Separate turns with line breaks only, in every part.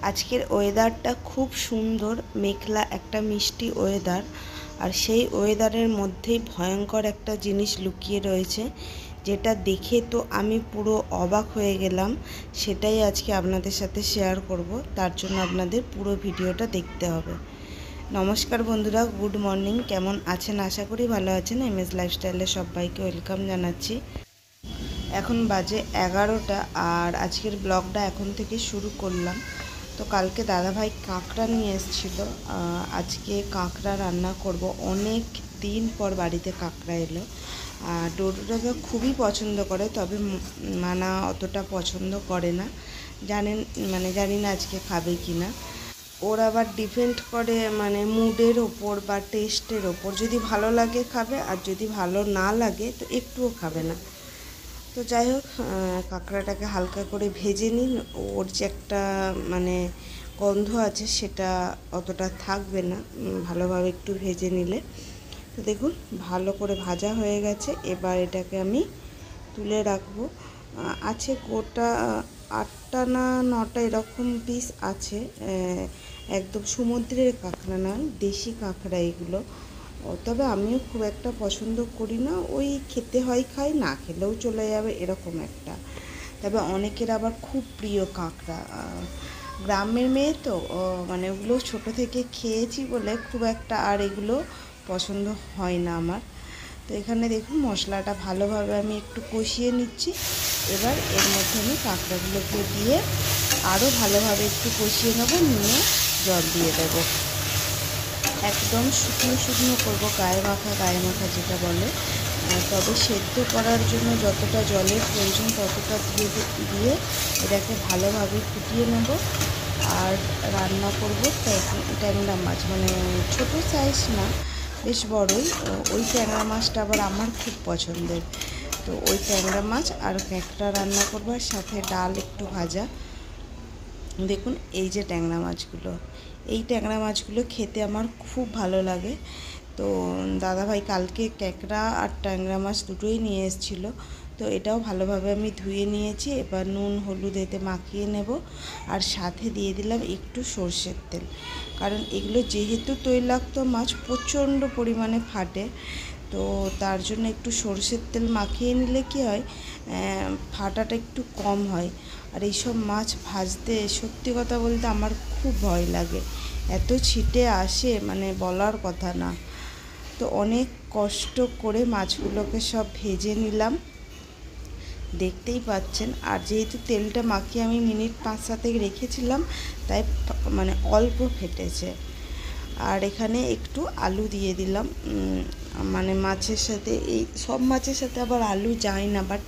আজকের ওয়েদারটা খুব সুন্দর, মেঘলা একটা মিষ্টি ওয়েদার। আর সেই ওয়েদারের মধ্যেই ভয়ঙ্কর একটা জিনিস লুকিয়ে রয়েছে, যেটা দেখে তো আমি পুরো অবাক হয়ে গেলাম। সেটাই আজকে আপনাদের সাথে শেয়ার করব, তার জন্য আপনাদের পুরো ভিডিওটা দেখতে হবে। নমস্কার বন্ধুরা, গুড মর্নিং। কেমন আছেন? আশা করি ভালো আছেন। এমএস লাইফস্টাইলে সবাইকে ওয়েলকাম জানাচ্ছি। এখন বাজে 11টা আর আজকের ব্লগটা এখন থেকে শুরু করলাম। তো কালকে দাদাভাই কাঁকড়া নিয়ে এসেছিলো, আজকে কাঁকড়া রান্না করব। অনেক দিন পর বাড়িতে কাঁকড়া এলো। ডোডোটাকে খুবই পছন্দ করে, তবে মানা অতটা পছন্দ করে না। জানি না আজকে খাবে কি না। ওর আবার ডিপেন্ড করে মুডের ওপর বা টেস্টের ওপর। যদি ভালো লাগে খাবে, আর যদি ভালো না লাগে তো একটুও খাবে না। তো যাই হোক, কাঁকড়াটাকে হালকা করে ভেজে নিন। ওর যে একটা গন্ধ আছে সেটা অতটা থাকবে না ভালোভাবে একটু ভেজে নিলে। তো দেখুন, ভালো করে ভাজা হয়ে গেছে। এবার এটাকে আমি তুলে রাখবো। আছে গোটা 8টা না 9টা এরকম পিস আছে। একদম সমুদ্রের কাঁকড়া নয়, দেশি কাঁকড়া এগুলো। তবে আমিও খুব একটা পছন্দ করি না, ওই খেতে হয় খাই, না খেলেও চলে যাবে এরকম একটা। তবে অনেকের আবার খুব প্রিয় কাঁকড়া। গ্রামের মেয়ে তো ওগুলো ছোটো থেকে খেয়েছি বলে খুব একটা আর এগুলো পছন্দ হয় না আমার। তো এখানে দেখুন, মশলাটা ভালোভাবে আমি একটু কষিয়ে নিচ্ছি। এবার এর মধ্যে আমি কাঁকড়াগুলোকে দিয়ে আরও ভালোভাবে একটু কষিয়ে নেবো, নিয়ে জল দিয়ে দেবো। একদম শুকনো শুকনো করবো, গায়ে মাখা যেটা বলে। তবে সেদ্ধ করার জন্য যতটা জলের প্রয়োজন ততটা দিয়ে এটাকে ভালোভাবে ফুটিয়ে নেব। আর রান্না করব ট্যাংরা মাছ, ছোটো সাইজ না, বেশ বড়ই। ওই ট্যাংরা মাছটা আবার আমার খুব পছন্দের। তো ওই ট্যাংরা মাছ আর কাঁকড়া রান্না করবো, আর সাথে ডাল একটু ভাজা। দেখুন, এই যে এই ট্যাংরা মাছগুলো খেতে আমার খুব ভালো লাগে। তো দাদাভাই কালকে কাঁকড়া আর ট্যাংরা মাছ দুটোই নিয়ে এসেছিলো। তো এটাও ভালোভাবে আমি ধুয়ে নিয়েছি। এবার নুন হলুদ এতে মাখিয়ে নেব, আর সাথে দিয়ে দিলাম একটু সর্ষের তেল। কারণ এগুলো যেহেতু তৈলাক্ত মাছ, প্রচণ্ড পরিমাণে ফাটে। তো তার জন্য একটু সর্ষের তেল মাখিয়ে নিলে কি হয়, ফাটাটা একটু কম হয়। আর এইসব মাছ ভাজতে সত্যি কথা বলতে আমার খুব ভয় লাগে, এত ছিটে আসে বলার কথা না। তো অনেক কষ্ট করে মাছগুলোকে সব ভেজে নিলাম, দেখতেই পাচ্ছেন। আর যেহেতু তেলটা মাখিয়ে আমি মিনিট 5-7 রেখেছিলাম, তাই অল্প ফেটেছে। আর এখানে একটু আলু দিয়ে দিলাম। মাছের সাথে, এই সব মাছের সাথে আবার আলু যায় না, বাট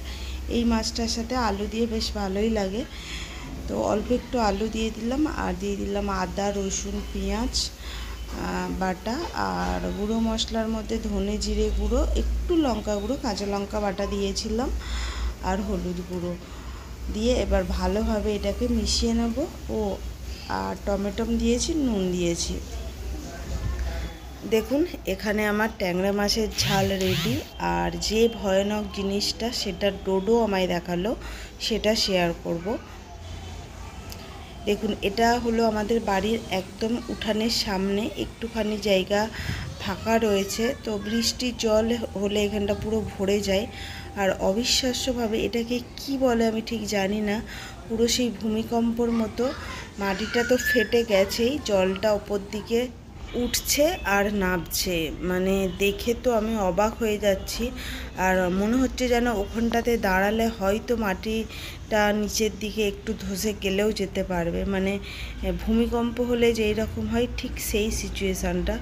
এই মাছটার সাথে আলু দিয়ে বেশ ভালোই লাগে। তো অল্প একটু আলু দিয়ে দিলাম, আর দিয়ে দিলাম আদা রসুন পেঁয়াজ বাটা, আর গুঁড়ো মশলার মধ্যে ধনে জিরে গুঁড়ো, একটু লঙ্কা গুঁড়ো, কাঁচা লঙ্কা বাটা দিয়েছিলাম, আর হলুদ গুঁড়ো দিয়ে এবার ভালোভাবে এটাকে মিশিয়ে নেব। আর টমেটো দিয়েছি, নুন দিয়েছি। দেখুন, এখানে আমার ট্যাংরা মাছের ঝাল রেডি। আর যে ভয়ানক জিনিসটা সেটা ডোডো আমায় দেখালো, সেটা শেয়ার করব। দেখুন, এটা হলো আমাদের বাড়ির একদম উঠানের সামনে, একটুখানি জায়গা ফাঁকা রয়েছে। তো বৃষ্টির জল হলে এখানটা পুরো ভরে যায়। আর অবিশ্বাস্যভাবে এটাকে কি বলে আমি ঠিক জানি না, পুরো সেই ভূমিকম্পর মতো মাটিটা তো ফেটে গেছেই, জলটা ওপর দিকে উঠছে আর নামছে। দেখে তো আমি অবাক হয়ে যাচ্ছি। আর মনে হচ্ছে যেন ওখানটাতে দাঁড়ালে হয়তো মাটিটা নিচের দিকে একটু ধসে গেলেও যেতে পারবে। ভূমিকম্প হলে যেই রকম হয়, ঠিক সেই সিচুয়েশানটা।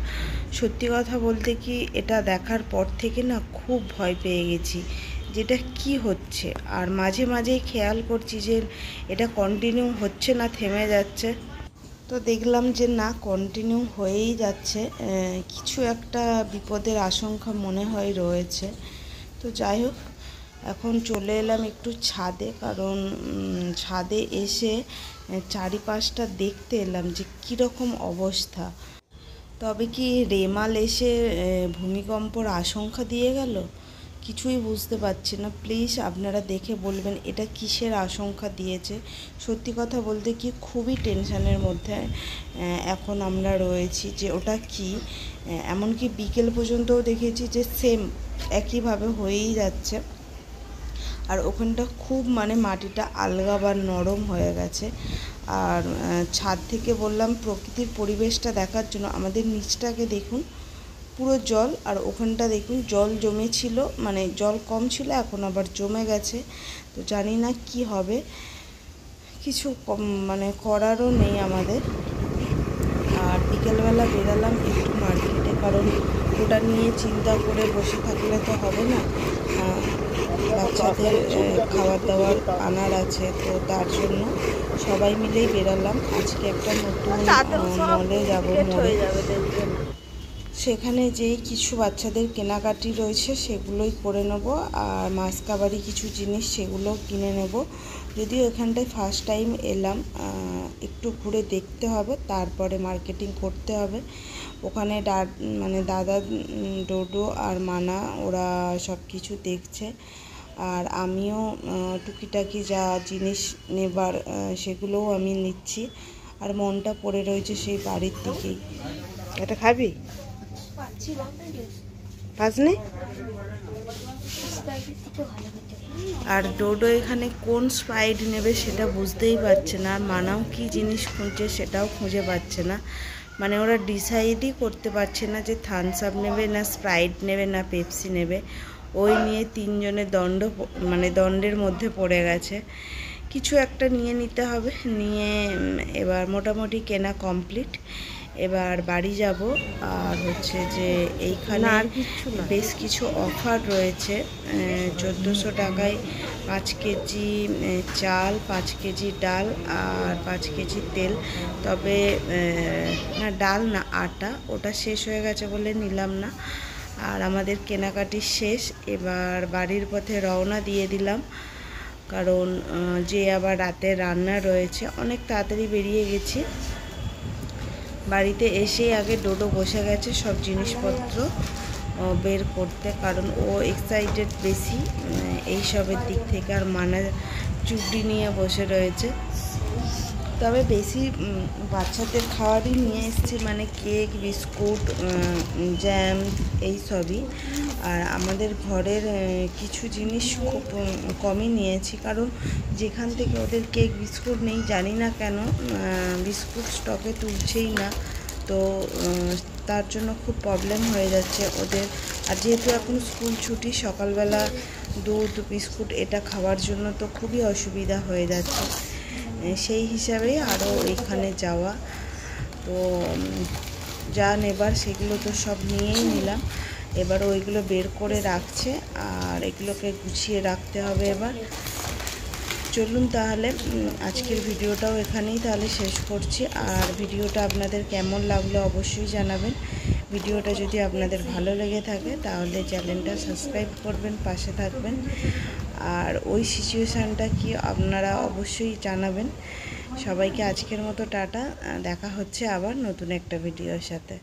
সত্যি কথা বলতে কি, এটা দেখার পর থেকে না খুব ভয় পেয়ে গেছি, যেটা কি হচ্ছে। আর মাঝে মাঝেই খেয়াল করছি যে এটা কন্টিনিউ হচ্ছে না থেমে যাচ্ছে। তো দেখলাম যে না, কন্টিনিউ হয়েই যাচ্ছে, কিছু একটা বিপদের আশঙ্কা মনে হয় রয়েছে। তো যাই হোক, এখন চলে এলাম একটু ছাদে, কারণ ছাদে এসে চারিপাশটা দেখতে এলাম যে কীরকম অবস্থা। তবে কি রেমাল এসে ভূমিকম্পর আশঙ্কা দিয়ে গেল? কিছুই বুঝতে পারছি না। প্লিজ আপনারা দেখে বলবেন এটা কিসের আশঙ্কা দিয়েছে। সত্যি কথা বলতে কি খুবই টেনশানের মধ্যে এখন আমরা রয়েছি যে ওটা কি। এমনকি বিকেল পর্যন্তও দেখেছি যে সেম একইভাবে হয়েই যাচ্ছে। আর ওখানটা খুব মানে মাটিটা আলগা বা নরম হয়ে গেছে। আর ছাদ থেকে বললাম প্রকৃতির পরিবেশটা দেখার জন্য, আমাদের নিচটাকে দেখুন পুরো জল, আর ওখানটা দেখুন জল জমেছিল, মানে জল কম ছিল এখন আবার জমে গেছে। তো জানি না কি হবে, কিছু মানে করারও নেই আমাদের। আর বিকেলবেলা বেরালাম একটু মার্কেটে, কারণ ওটা নিয়ে চিন্তা করে বসে থাকলে তো হবে না। বাচ্চাদের খাবার দাবার আনার আছে, তো তার জন্য সবাই মিলেই বেরালাম। আজকে একটা নতুন মলে যাবো, সেখানে যেই কিছু বাচ্চাদের কেনাকাটি রয়েছে সেগুলোই করে নেব। আর মাসকাবারি কিছু জিনিস সেগুলো কিনে নেব। যদিও এখানটায় ফার্স্ট টাইম এলাম, একটু ঘুরে দেখতে হবে, তারপরে মার্কেটিং করতে হবে। ওখানে মানে দাদা, ডোডো আর মানা ওরা সব কিছু দেখছে। আর আমিও টুকিটাকি যা জিনিস নেবার সেগুলোও আমি নিচ্ছি। আর মনটা পড়ে রয়েছে সেই বাড়ির দিকেই। এটা খাবি? পাসনি? আর ডোডো এখানে কোন স্প্রাইট নেবে সেটা বুঝতেই পারছে না। আর মানাও কি জিনিস খুঁজছে সেটাও খুঁজে পাচ্ছে না। মানে ওরা ডিসাইডই করতে পারছে না যে থামস আপ নেবে না স্প্রাইট নেবে না পেপসি নেবে। ওই নিয়ে তিনজনের দ্বন্দ্বের মধ্যে পড়ে গেছে। কিছু একটা নিয়ে নিতে হবে। নিয়ে এবার মোটামুটি কেনা কমপ্লিট। এবার বাড়ি যাব। আর হচ্ছে যে এইখানে বেশ কিছু অফার রয়েছে। 1400 টাকায় 5 কেজি চাল, 5 কেজি ডাল আর 5 কেজি তেল। তবে না, ডাল না, আটা, ওটা শেষ হয়ে গেছে বলে নিলাম না। আর আমাদের কেনাকাটি শেষ। এবার বাড়ির পথে রওনা দিয়ে দিলাম, কারণ যে আবার রাতে রান্না রয়েছে। অনেক তাড়াতাড়ি বেরিয়ে গেছি। বাড়িতে এসেই আগে ডোডো বসে গেছে সব জিনিসপত্র বের করতে, কারণ ও এক্সাইটেড বেশি এইসবের দিক থেকে। আর মানা চুবড়ি নিয়ে বসে রয়েছে। তবে বেশি বাচ্চাদের খাওয়ারই নিয়ে এসেছি, মানে কেক, বিস্কুট, জ্যাম, এই সবই। আর আমাদের ঘরের কিছু জিনিস খুব কমই নিয়েছি, কারণ যেখান থেকে ওদের কেক বিস্কুট নেই, জানি না কেন বিস্কুট স্টকে তুলছেই না। তো তার জন্য খুব প্রবলেম হয়ে যাচ্ছে ওদের। আর যেহেতু এখন স্কুল ছুটি, সকালবেলা দুধ বিস্কুট এটা খাওয়ার জন্য তো খুবই অসুবিধা হয়ে যাচ্ছে। সেই হিসাবেই আরও এইখানে যাওয়া। তো যা নেবার সেগুলো তো সব নিয়েই নিলাম। এবার ওইগুলো বের করে রাখছে, আর এগুলোকে গুছিয়ে রাখতে হবে। এবার চলুন তাহলে আজকের ভিডিওটাও এখানেই তাহলে শেষ করছি। আর ভিডিওটা আপনাদের কেমন লাগলো অবশ্যই জানাবেন। ভিডিওটা যদি আপনাদের ভালো লেগে থাকে তাহলে চ্যানেলটা সাবস্ক্রাইব করবেন, পাশে থাকবেন। আর ওই সিচুয়েশানটা কি আপনারা অবশ্যই জানাবেন। সবাইকে আজকের মতো টাটা, দেখা হচ্ছে আবার নতুন একটা ভিডিওর সাথে।